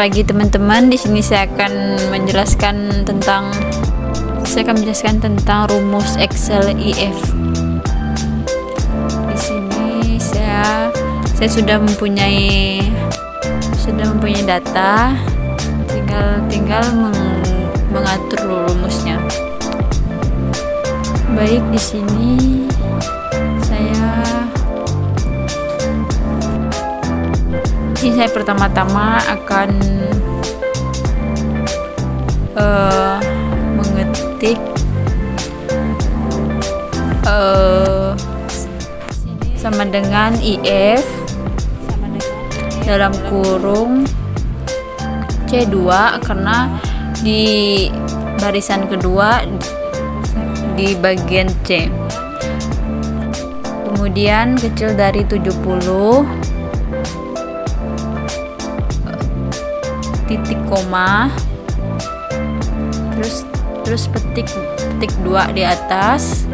Pagi teman-teman, di sini saya akan menjelaskan tentang rumus Excel IF. Di sini saya sudah mempunyai data, tinggal mengatur rumusnya. Baik, di sini saya pertama-tama akan mengetik sama dengan IF dalam kurung C2, karena di barisan kedua di bagian C. Kemudian kecil dari 70, titik koma, terus petik 2 di atas,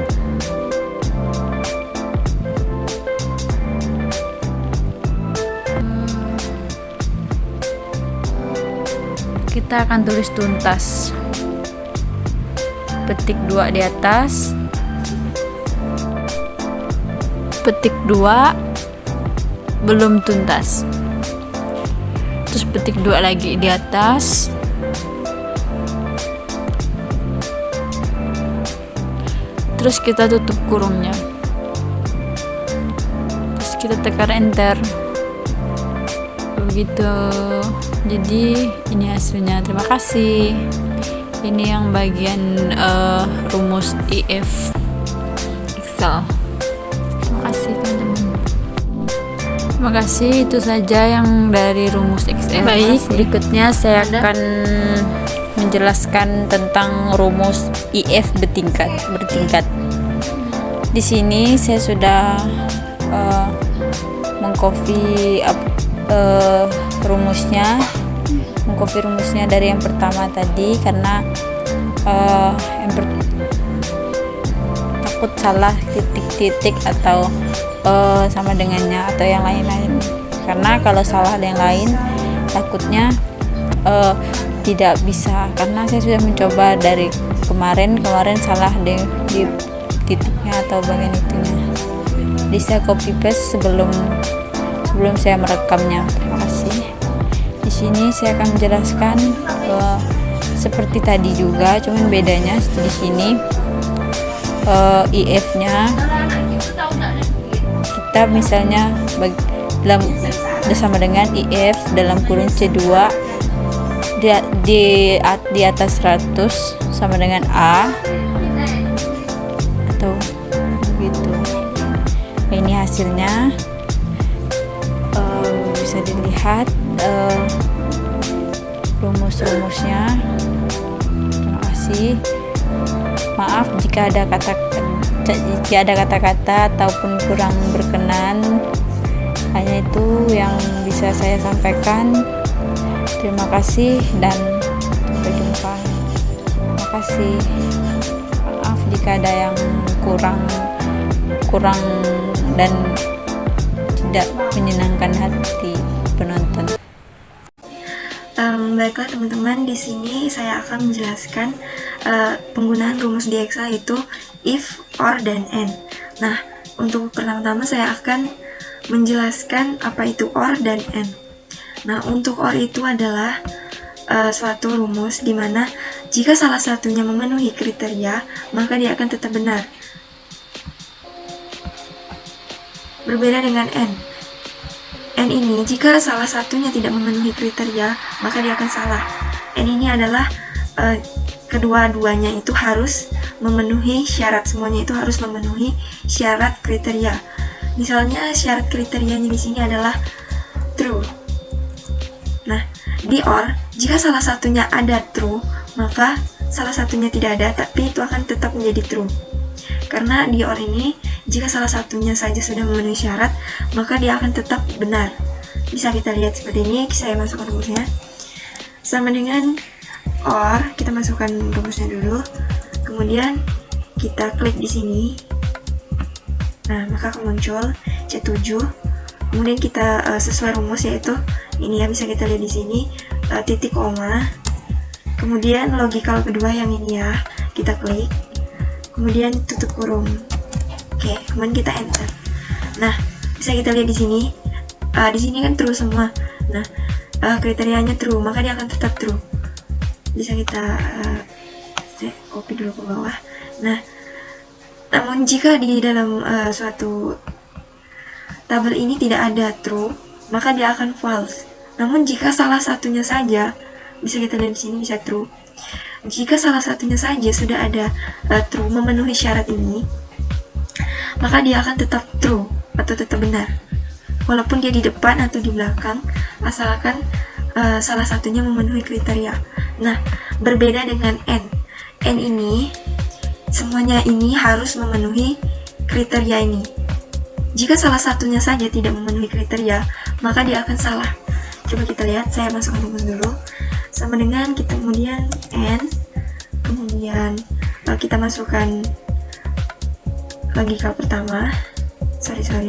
kita akan tulis tuntas, petik 2 di atas, petik 2 belum tuntas, terus petik 2 lagi di atas, terus kita tutup kurungnya, terus kita tekan enter. Begitu. Jadi ini hasilnya. Terima kasih. Ini yang bagian rumus IF Excel. Terima kasih teman-teman. Terima kasih, itu saja yang dari rumus Excel. Baik, berikutnya saya akan menjelaskan tentang rumus IF bertingkat. Di sini saya sudah mengcopy rumusnya dari yang pertama tadi, karena takut salah titik-titik atau sama dengannya atau yang lain-lain, karena kalau salah ada yang lain takutnya tidak bisa, karena saya sudah mencoba dari kemarin salah di titiknya atau bagian itunya. Jadi saya copy paste sebelum saya merekamnya. Terima kasih. Di sini saya akan menjelaskan seperti tadi juga, cuman bedanya di sini IF-nya kita misalnya bersama dengan IF dalam kurung C2 di atas 100 sama dengan A, atau begitu. Ini hasilnya bisa dilihat rumus-rumusnya. Terima kasih. Maaf jika ada kata-kata ataupun kurang berkenan, hanya itu yang bisa saya sampaikan. Terima kasih dan sampai jumpa. Terima kasih. Maaf jika ada yang kurang dan tidak menyenangkan hati penonton. Baiklah teman-teman, di sini saya akan menjelaskan penggunaan rumus di Excel itu if, or, dan and. Nah, untuk pertama-tama saya akan menjelaskan apa itu or dan and. Nah, untuk or itu adalah suatu rumus di mana jika salah satunya memenuhi kriteria, maka dia akan tetap benar. Berbeda dengan and. And ini jika salah satunya tidak memenuhi kriteria, maka dia akan salah. And ini adalah kedua-duanya itu harus memenuhi syarat, semuanya itu harus memenuhi syarat kriteria. Misalnya syarat kriterianya di sini adalah true. Nah, di or, jika salah satunya ada true, maka salah satunya tidak ada, tapi itu akan tetap menjadi true. Karena di or ini, jika salah satunya saja sudah memenuhi syarat, maka dia akan tetap benar. bisa kita lihat seperti ini. Saya masukkan rumusnya sama dengan OR. Kita masukkan rumusnya dulu, kemudian kita klik di sini. Nah, maka akan muncul C7. Kemudian kita sesuai rumus, yaitu ini ya, bisa kita lihat di sini titik koma. Kemudian logikal kedua yang ini ya, kita klik. Kemudian tutup kurung. Oke, kemudian kita enter. Nah, bisa kita lihat di sini. Di sini kan true semua. Nah, kriterianya true, maka dia akan tetap true. Bisa kita copy dulu ke bawah. Nah, namun jika di dalam suatu tabel ini tidak ada true, maka dia akan false. Namun jika salah satunya saja, bisa kita lihat di sini bisa true. Jika salah satunya saja sudah ada true, memenuhi syarat ini, maka dia akan tetap true atau tetap benar, walaupun dia di depan atau di belakang, asalkan salah satunya memenuhi kriteria. Nah, berbeda dengan N. N ini, semuanya ini harus memenuhi kriteria ini. Jika salah satunya saja tidak memenuhi kriteria, maka dia akan salah. Coba kita lihat, saya masukkan rumus dulu. Sama dengan kita kemudian N, kemudian kita masukkan logikal pertama. Sorry, salah.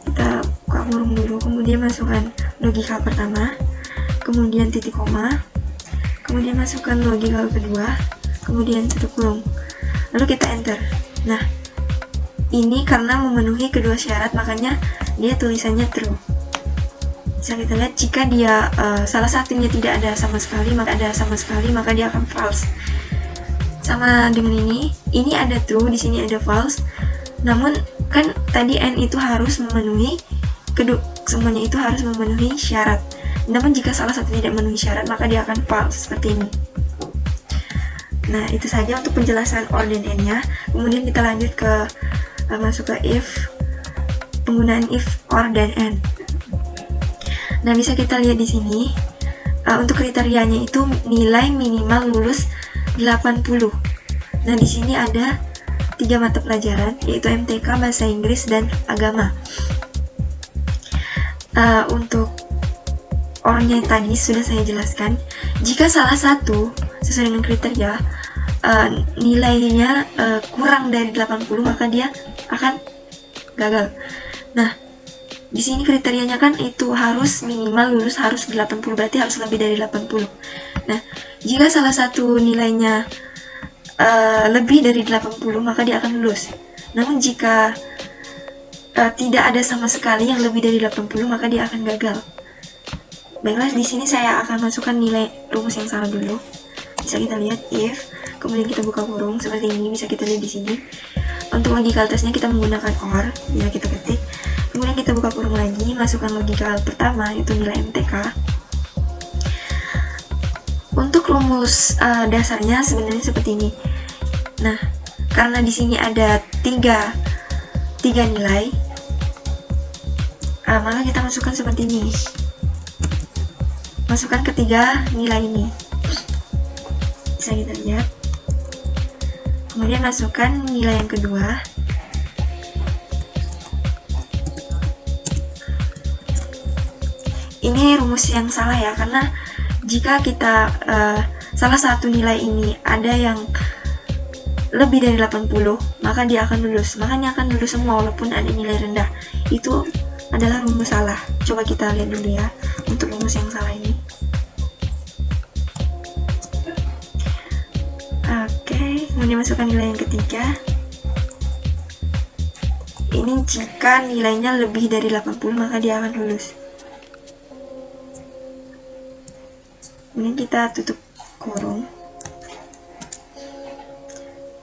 Kita buka kurung dulu, kemudian masukkan logikal pertama, kemudian titik koma, kemudian masukkan logikal kedua, kemudian tutup kurung, lalu kita enter. Nah, ini karena memenuhi kedua syarat, makanya dia tulisannya true. Bisa kita lihat, jika dia salah satunya tidak ada sama sekali, maka dia akan false. Sama dengan ini ada true, di sini ada false. Namun kan tadi N itu harus memenuhi semuanya itu harus memenuhi syarat. Namun jika salah satu tidak memenuhi syarat, maka dia akan false seperti ini. Nah, itu saja untuk penjelasan OR dan N-nya. Kemudian kita lanjut ke masuk ke if, penggunaan if, OR, dan N. Nah, bisa kita lihat di sini untuk kriterianya itu nilai minimal lulus 80. Nah, di sini ada 3 mata pelajaran, yaitu MTK, Bahasa Inggris, dan Agama. Untuk OR-nya tadi sudah saya jelaskan. Jika salah satu sesuai dengan kriteria nilainya kurang dari 80, maka dia akan gagal. Nah, di sini kriterianya kan itu harus minimal lulus harus 80, berarti harus lebih dari 80. Nah, jika salah satu nilainya lebih dari 80, maka dia akan lulus. Namun jika tidak ada sama sekali yang lebih dari 80, maka dia akan gagal. Baiklah, di sini saya akan masukkan nilai rumus yang salah dulu. Bisa kita lihat if, kemudian kita buka kurung seperti ini, bisa kita lihat di sini. Untuk logikal testnya kita menggunakan OR, ya kita ketik. Kemudian kita buka kurung lagi, masukkan logikal pertama, itu nilai MTK. Untuk rumus dasarnya sebenarnya seperti ini. Nah, karena di sini ada tiga nilai, maka kita masukkan seperti ini. Masukkan ketiga nilai ini. Bisa kita lihat. Kemudian masukkan nilai yang kedua. Ini rumus yang salah ya, karena jika kita salah satu nilai ini ada yang lebih dari 80, maka dia akan lulus. Makanya akan lulus semua walaupun ada nilai rendah. Itu adalah rumus salah. Coba kita lihat dulu ya untuk rumus yang salah ini. Oke, kemudian masukkan nilai yang ketiga. Ini jika nilainya lebih dari 80, maka dia akan lulus. Kemudian kita tutup kurung.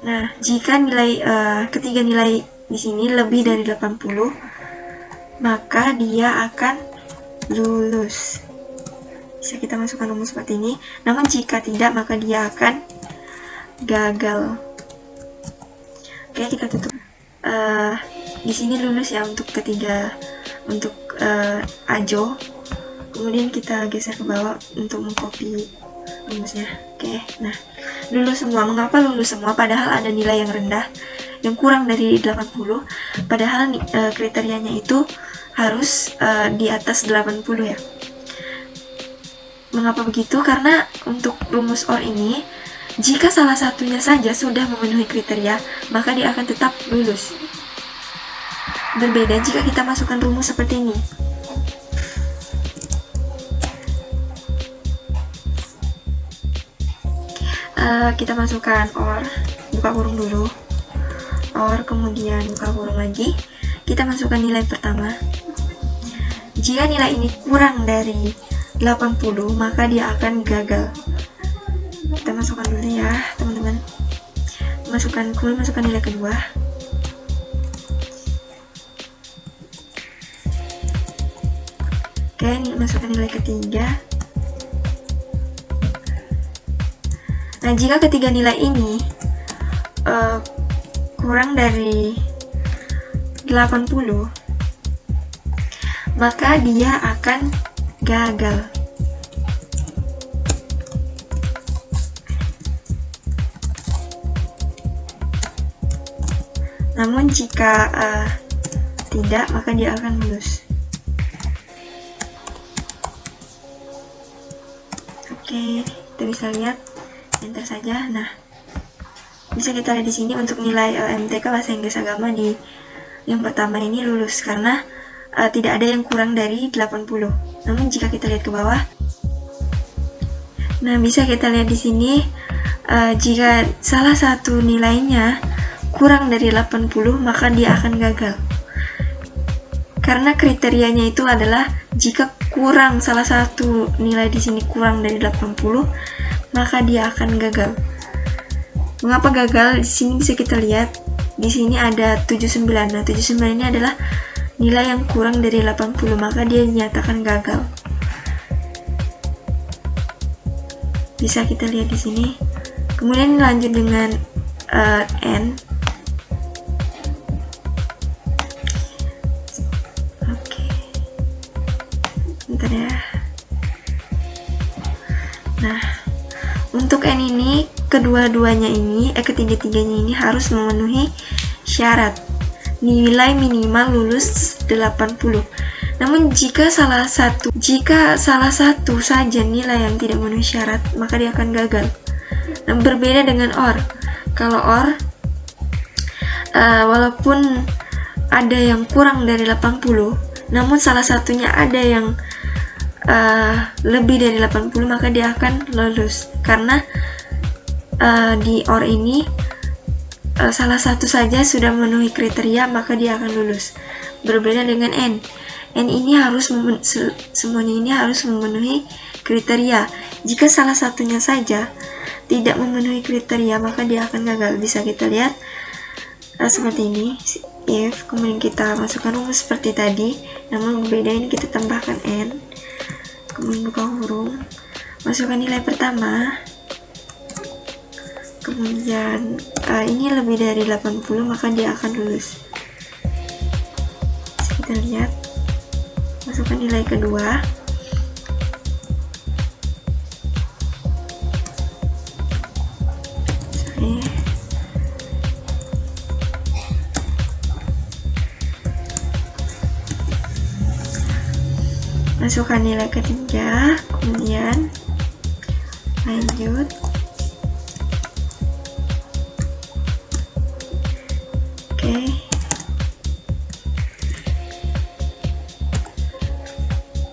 Nah, jika nilai ketiga nilai di sini lebih dari 80, maka dia akan lulus. Bisa kita masukkan rumus seperti ini. Namun jika tidak, maka dia akan gagal. Oke, kita tutup. Di sini lulus ya untuk ketiga, untuk Ajo. Kemudian kita geser ke bawah untuk mengcopy rumusnya. Oke, nah lulus semua. Mengapa lulus semua padahal ada nilai yang rendah? yang kurang dari 80, padahal kriterianya itu harus di atas 80 ya. Mengapa begitu? Karena untuk rumus OR ini, jika salah satunya saja sudah memenuhi kriteria, maka dia akan tetap lulus. Berbeda jika kita masukkan rumus seperti ini. Kita masukkan OR, buka kurung dulu, OR, kemudian buka kurung lagi, kita masukkan nilai pertama. Jika nilai ini kurang dari 80, maka dia akan gagal. Kita masukkan dulu ya teman-teman, kemudian masukkan nilai kedua. Oke, masukkan nilai ketiga. Nah, jika ketiga nilai ini kurang dari 80, maka dia akan gagal. Namun jika tidak, maka dia akan lulus. Oke, kita bisa lihat, enter saja. Nah, bisa kita lihat di sini untuk nilai MTK Bahasa Inggris Agama di yang pertama ini lulus karena tidak ada yang kurang dari 80. Namun jika kita lihat ke bawah, nah bisa kita lihat di sini jika salah satu nilainya kurang dari 80, maka dia akan gagal. Karena kriterianya itu adalah jika kurang salah satu nilai di sini kurang dari 80, maka dia akan gagal. Mengapa gagal? Di sini bisa kita lihat, di sini ada 79. Nah, 79 ini adalah nilai yang kurang dari 80, maka dia dinyatakan gagal. Bisa kita lihat di sini. Kemudian lanjut dengan N. Oke. Bentar ya. Nah, untuk N ini ketiga-tiganya ini harus memenuhi syarat nilai minimal lulus 80. Namun jika salah satu saja nilai yang tidak memenuhi syarat, maka dia akan gagal. Nah, berbeda dengan OR. Kalau OR walaupun ada yang kurang dari 80, namun salah satunya ada yang lebih dari 80, maka dia akan lulus. Karena di OR ini salah satu saja sudah memenuhi kriteria, maka dia akan lulus. Berbeda dengan N. N ini semuanya ini harus memenuhi kriteria. Jika salah satunya saja tidak memenuhi kriteria, maka dia akan gagal. Bisa kita lihat seperti ini. If, kemudian kita masukkan rumus seperti tadi, namun berbeda ini kita tambahkan N, kemudian buka kurung, masukkan nilai pertama. Kemudian ini lebih dari 80, maka dia akan lulus. Kita lihat, masukkan nilai kedua. Masukkan nilai ketiga, kemudian lanjut. Oke.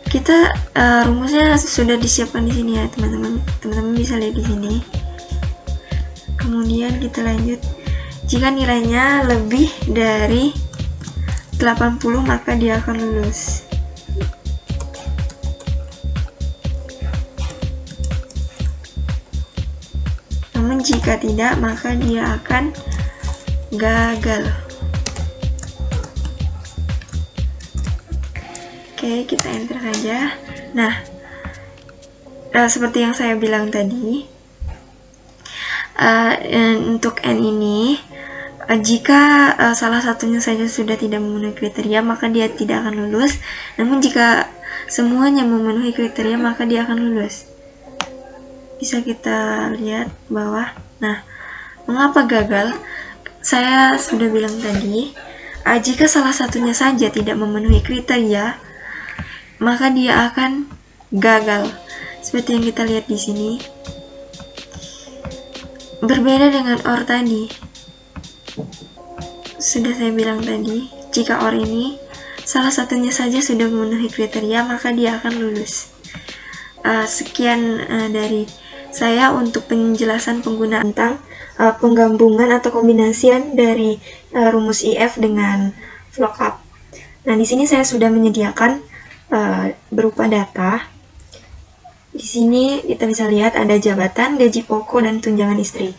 Kita rumusnya sudah disiapkan di sini ya, teman-teman. Teman-teman bisa lihat di sini. Kemudian kita lanjut. Jika nilainya lebih dari 80, maka dia akan lulus. Namun jika tidak, maka dia akan gagal. Oke, kita enter saja. Nah, seperti yang saya bilang tadi, untuk N ini, jika salah satunya saja sudah tidak memenuhi kriteria, maka dia tidak akan lulus. Namun jika semuanya memenuhi kriteria, maka dia akan lulus. Bisa kita lihat bawah. Nah, mengapa gagal? saya sudah bilang tadi, jika salah satunya saja tidak memenuhi kriteria, maka dia akan gagal. Seperti yang kita lihat di sini. Berbeda dengan OR tadi. Sudah saya bilang tadi, jika OR ini salah satunya saja sudah memenuhi kriteria, maka dia akan lulus. Sekian dari saya untuk penjelasan penggunaan tentang penggabungan atau kombinasian dari rumus IF dengan VLOOKUP. Nah, di sini saya sudah menyediakan berupa data. Di sini kita bisa lihat ada jabatan, gaji pokok, dan tunjangan istri.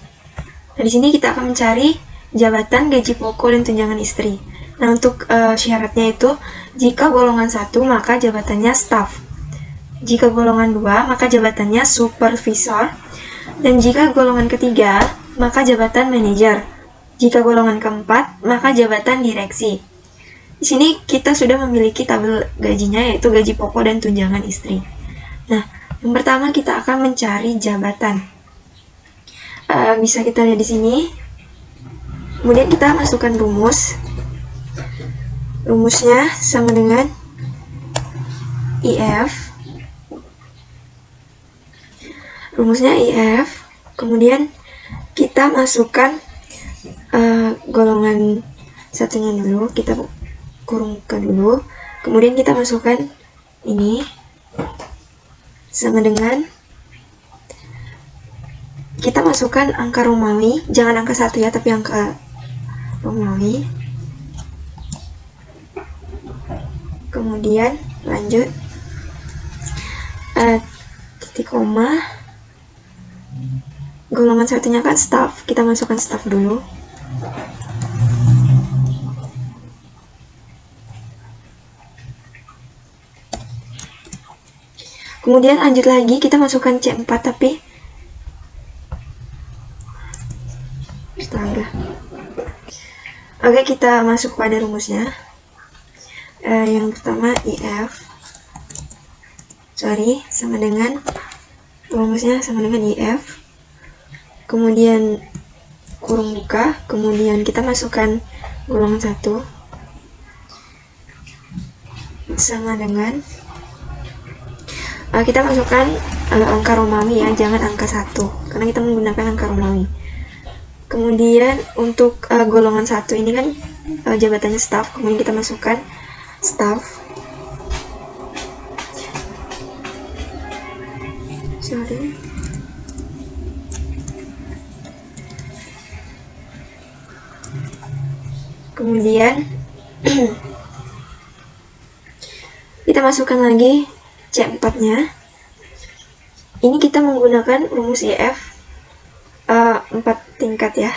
Nah, di sini kita akan mencari jabatan, gaji pokok, dan tunjangan istri. Nah, untuk syaratnya itu, jika golongan 1 maka jabatannya staff. Jika golongan 2 maka jabatannya supervisor. Dan jika golongan ketiga maka jabatan manajer. Jika golongan keempat maka jabatan direksi. Di sini kita sudah memiliki tabel gajinya, yaitu gaji pokok dan tunjangan istri. Nah, yang pertama kita akan mencari jabatan. Bisa kita lihat di sini. Kemudian kita masukkan rumus. Rumusnya sama dengan IF. Rumusnya IF. Kemudian kita masukkan golongan satunya dulu. Kita kurungkan dulu. Kemudian kita masukkan ini sama dengan, kita masukkan angka Romawi, jangan angka 1 ya, tapi angka Romawi. Kemudian lanjut titik koma, golongan satunya kan staff, kita masukkan staff dulu. Kemudian lanjut lagi, kita masukkan C4 tapi astaga. Oke, kita masuk pada rumusnya. Yang pertama IF sama dengan rumusnya sama dengan IF. Kemudian kurung buka, kemudian kita masukkan golongan 1 sama dengan, kita masukkan angka Romawi ya, jangan angka 1 karena kita menggunakan angka Romawi. Kemudian untuk golongan 1 ini kan jabatannya staff, kemudian kita masukkan staff. Kemudian kita masukkan lagi C4-nya. Ini kita menggunakan rumus IF 4 tingkat ya.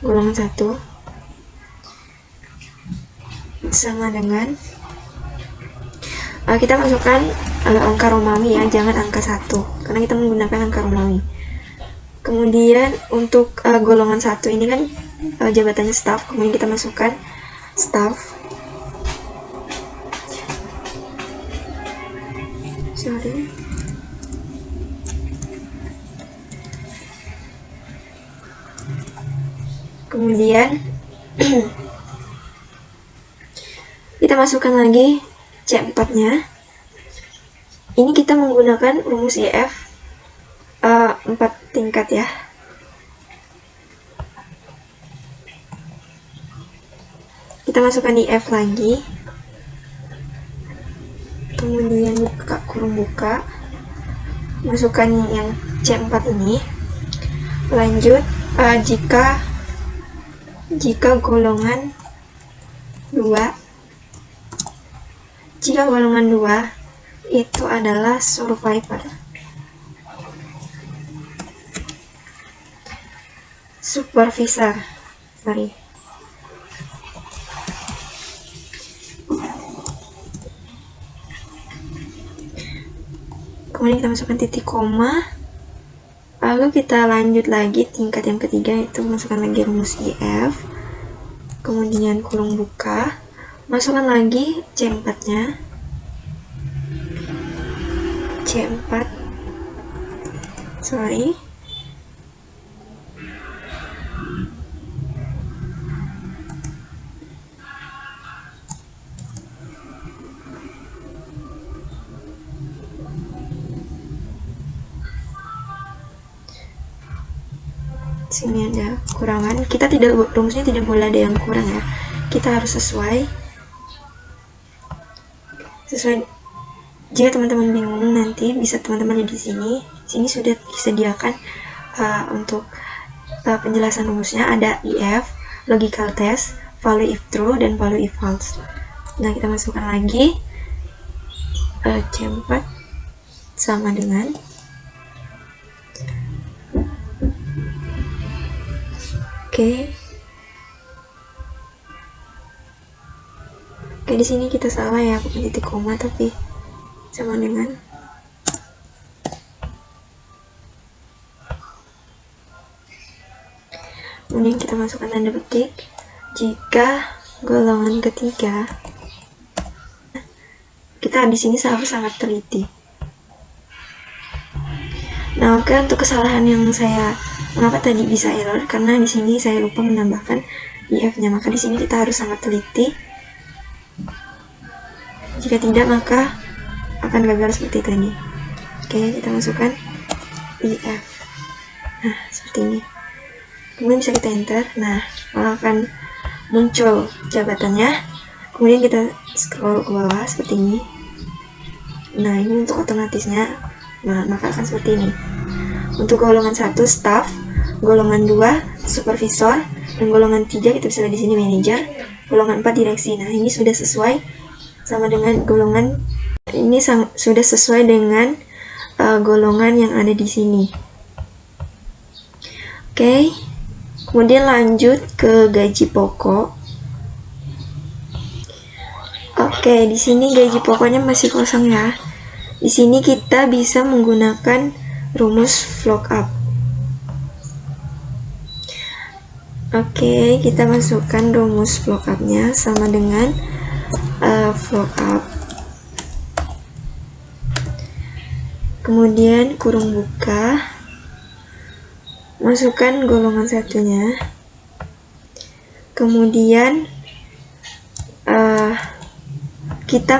Golongan 1 sama dengan, kita masukkan angka Romawi ya, jangan angka 1 karena kita menggunakan angka Romawi. Kemudian untuk golongan 1 ini kan jabatannya staff, kemudian kita masukkan staff. Kemudian kita masukkan lagi C4-nya. Ini kita menggunakan rumus IF 4 tingkat ya. Kita masukkan IF lagi. Kemudian buka kurung buka. Masukkan yang C4 ini. Lanjut jika golongan 2 itu adalah supervisor. Kemudian kita masukkan titik koma. Lalu kita lanjut lagi tingkat yang ketiga, yaitu masukkan lagi rumus IF. Kemudian kurung buka. Masukkan lagi C4-nya. sini ada kurangan. Kita tidak, rumusnya tidak boleh ada yang kurang ya. Kita harus sesuai. Jika teman-teman bingung, nanti bisa teman-teman di sini. Sini sudah disediakan untuk penjelasan rumusnya. Ada if, logical test, value if true, dan value if false. Nah, kita masukkan lagi C4 sama dengan Oke, di sini kita salah ya, bukan titik koma tapi sama dengan kemudian kita masukkan tanda petik. Jika golongan ketiga, kita di sini harus sangat teliti. Nah, oke, untuk kesalahan yang mengapa tadi bisa error, karena di sini saya lupa menambahkan if-nya, maka di sini kita harus sangat teliti. Jika tidak, maka akan gagal seperti tadi. Oke, kita masukkan if. Nah, seperti ini. Kemudian bisa kita enter. Nah, maka akan muncul jabatannya. Kemudian kita scroll ke bawah seperti ini. Nah, ini untuk otomatisnya. Nah, maka akan seperti ini. Untuk golongan 1 staff, golongan 2 supervisor, dan golongan 3 kita bisa lihat di sini manager, golongan 4 direksi. Nah, ini sudah sesuai sama dengan golongan ini, sudah sesuai dengan golongan yang ada di sini. Oke. Kemudian lanjut ke gaji pokok. Oke, di sini gaji pokoknya masih kosong ya. Di sini kita bisa menggunakan rumus VLOOKUP. Oke, kita masukkan rumus VLOOKUP-nya sama dengan VLOOKUP. Kemudian kurung buka, masukkan golongan satunya. Kemudian kita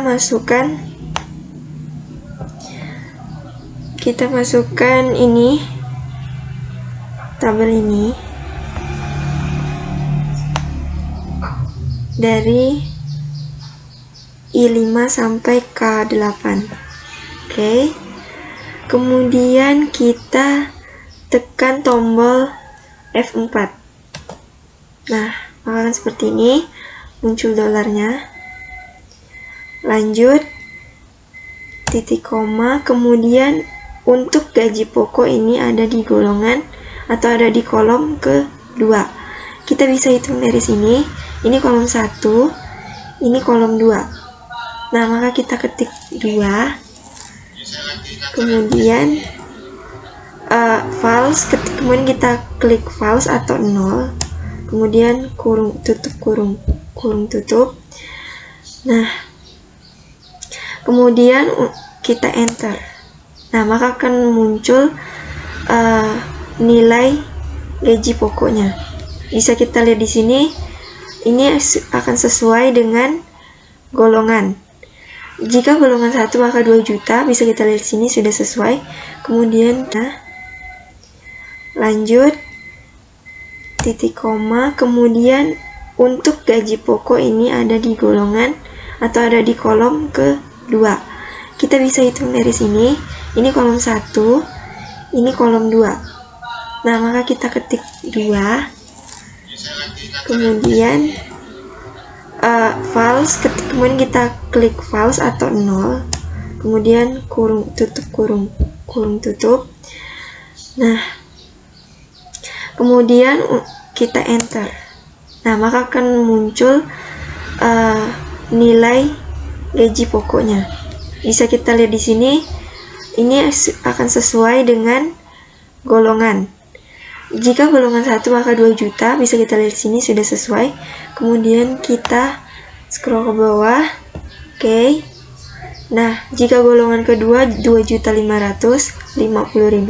masukkan ini, tabel ini dari I5 sampai K8. Oke. Kemudian kita tekan tombol F4. Nah, akan seperti ini, muncul dolarnya. Lanjut, titik koma, kemudian untuk gaji pokok ini ada di golongan atau ada di kolom kedua. Kita bisa hitung dari sini, ini kolom 1, ini kolom 2. Nah, maka kita ketik 2, kemudian false, kemudian kita klik false atau 0, kemudian kurung tutup, kurung tutup. Nah, kemudian kita enter. Nah, maka akan muncul nilai gaji pokoknya. Bisa kita lihat di sini, ini akan sesuai dengan golongan. Jika golongan 1 maka 2 juta, bisa kita lihat di sini sudah sesuai. Kemudian lanjut, titik koma, kemudian untuk gaji pokok ini ada di golongan atau ada di kolom kedua. Kita bisa hitung dari sini, ini kolom 1, ini kolom 2. Nah, maka kita ketik 2, kemudian false, kemudian kita klik false atau 0, kemudian kurung tutup. Nah, kemudian kita enter. Nah, maka akan muncul nilai gaji pokoknya. Bisa kita lihat di sini, ini akan sesuai dengan golongan. Jika golongan 1 maka 2 juta, bisa kita lihat di sini sudah sesuai. Kemudian kita scroll ke bawah. Oke. Nah, jika golongan kedua 2.550.000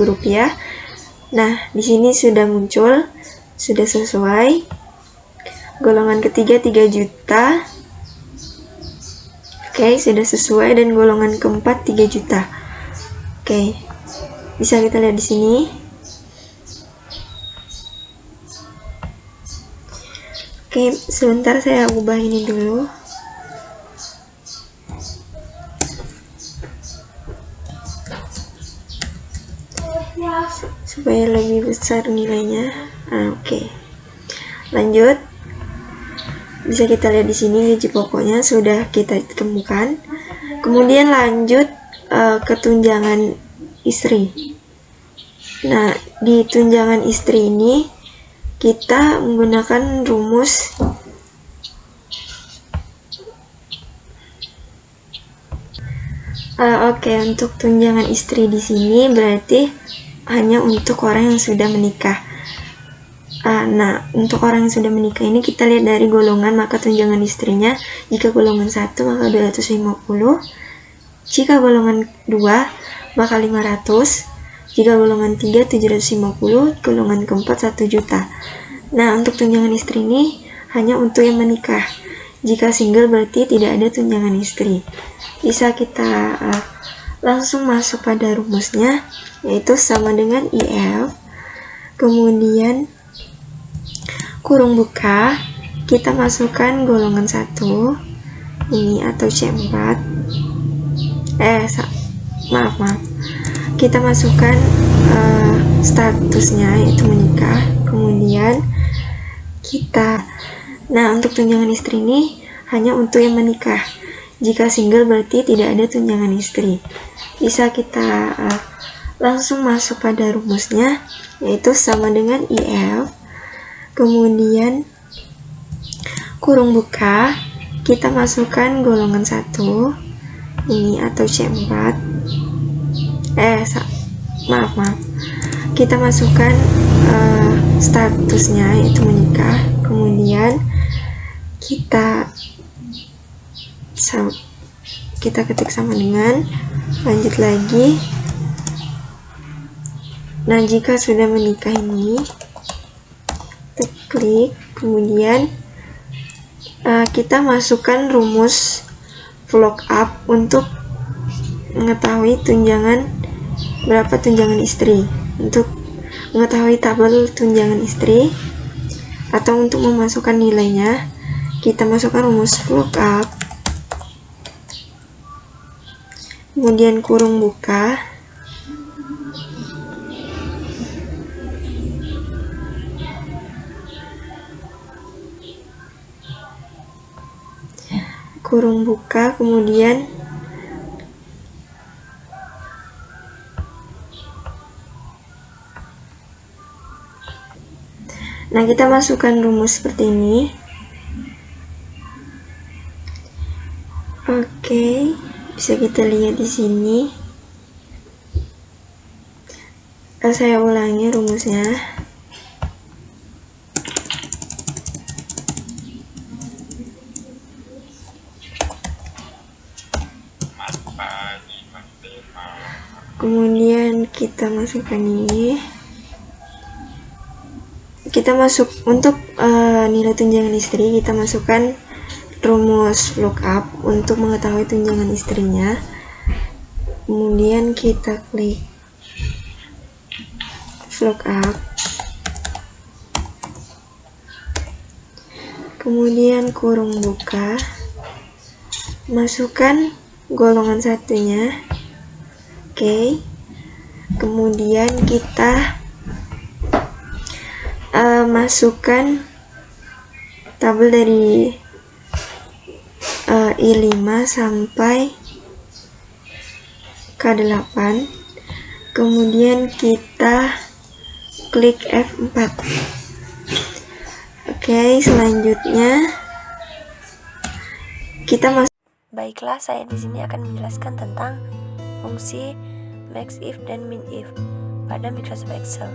rupiah. Nah, di sini sudah muncul, sudah sesuai. Golongan ketiga 3 juta. Oke, sudah sesuai, dan golongan keempat 3 juta. Oke. Bisa kita lihat di sini. Oke, sebentar saya ubah ini dulu. Supaya lebih besar nilainya. Oke. Lanjut. Bisa kita lihat di sini gaji pokoknya sudah kita temukan. Kemudian lanjut ke tunjangan istri. Nah, di tunjangan istri ini kita menggunakan rumus Oke, untuk tunjangan istri di sini berarti hanya untuk orang yang sudah menikah. Nah, untuk orang yang sudah menikah ini kita lihat dari golongan, maka tunjangan istrinya jika golongan 1 maka 250, jika golongan 2 maka 500, jika golongan 3 750, golongan keempat 1 juta. Nah, untuk tunjangan istri ini hanya untuk yang menikah. Jika single berarti tidak ada tunjangan istri. Bisa kita langsung masuk pada rumusnya, yaitu sama dengan IF, kemudian kurung buka, kita masukkan golongan 1 ini atau C4, maaf, kita masukkan statusnya yaitu menikah, kemudian nah, untuk tunjangan istri ini hanya untuk yang menikah. Jika single berarti tidak ada tunjangan istri. Bisa kita langsung masuk pada rumusnya, yaitu sama dengan IF, kemudian kurung buka, kita masukkan golongan 1 ini atau C4, maaf, kita masukkan statusnya yaitu menikah, kemudian kita ketik sama dengan, lanjut lagi. Nah, jika sudah menikah ini kita klik, kemudian kita masukkan rumus lookup untuk mengetahui berapa tunjangan istri. Untuk mengetahui tabel tunjangan istri atau untuk memasukkan nilainya, kita masukkan rumus lookup, kemudian kurung buka, kemudian nah, kita masukkan rumus seperti ini. Oke, bisa kita lihat di sini. Saya ulangi rumusnya. Kemudian kita masukkan ini. Kita masuk untuk nilai tunjangan istri, kita masukkan rumus lookup untuk mengetahui tunjangan istrinya. Kemudian kita klik lookup, kemudian kurung buka, masukkan golongan satunya. Oke, kemudian kita masukkan tabel dari I5 sampai K8, kemudian kita klik F4. Oke, selanjutnya kita masuk. Baiklah, saya di sini akan menjelaskan tentang fungsi maxif dan minif pada Microsoft Excel.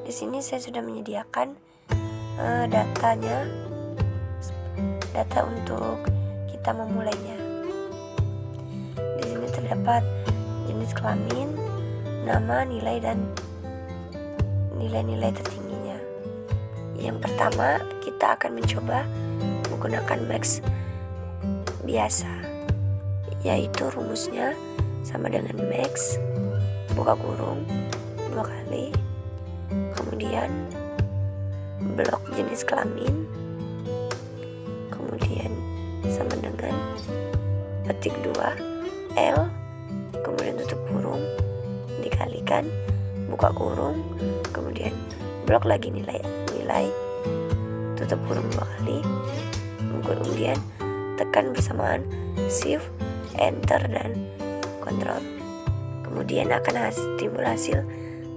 Di sini saya sudah menyediakan data untuk kita memulainya. Di sini terdapat jenis kelamin, nama, nilai, dan nilai-nilai tertingginya. Yang pertama, kita akan mencoba menggunakan max biasa, yaitu rumusnya sama dengan max buka kurung 2 kali, kemudian blok jenis kelamin petik 2 L, kemudian tutup kurung, dikalikan, buka kurung, kemudian blok lagi nilai, tutup kurung 2 kali, kemudian tekan bersamaan Shift, Enter, dan Ctrl. Kemudian akan timbul hasil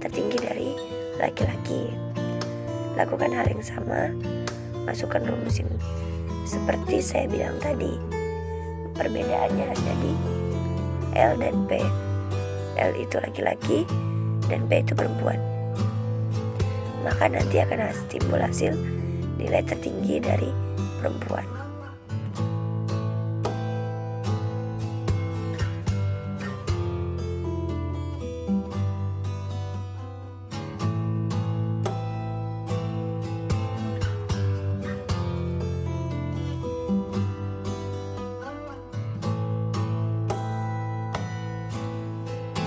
tertinggi dari laki-laki. Lakukan hal yang sama, masukkan rumus yang seperti saya bilang tadi. Perbedaannya ada di L dan P. L itu laki-laki dan P itu perempuan. Maka nanti akan timbul hasil nilai tertinggi dari perempuan.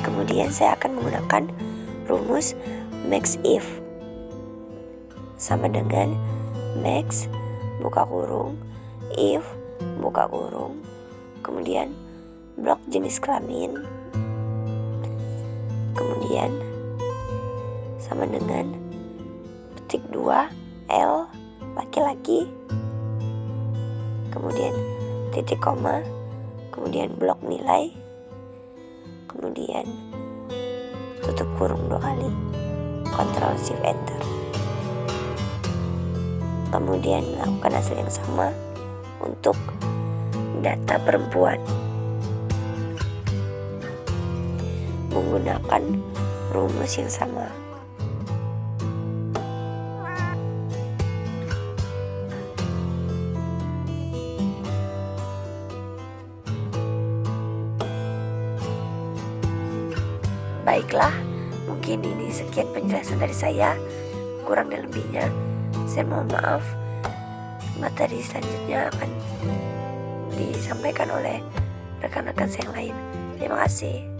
Kemudian saya akan menggunakan rumus max if, sama dengan max buka kurung, if buka kurung, kemudian blok jenis kelamin, kemudian sama dengan petik 2 L laki-laki, kemudian titik koma, kemudian blok nilai, kemudian tutup kurung 2 kali, Ctrl Shift Enter. Kemudian lakukan hasil yang sama untuk data perempuan menggunakan rumus yang sama. Baiklah, mungkin ini sekian penjelasan dari saya. Kurang dan lebihnya saya mohon maaf. Materi selanjutnya akan disampaikan oleh rekan-rekan saya yang lain. Terima kasih.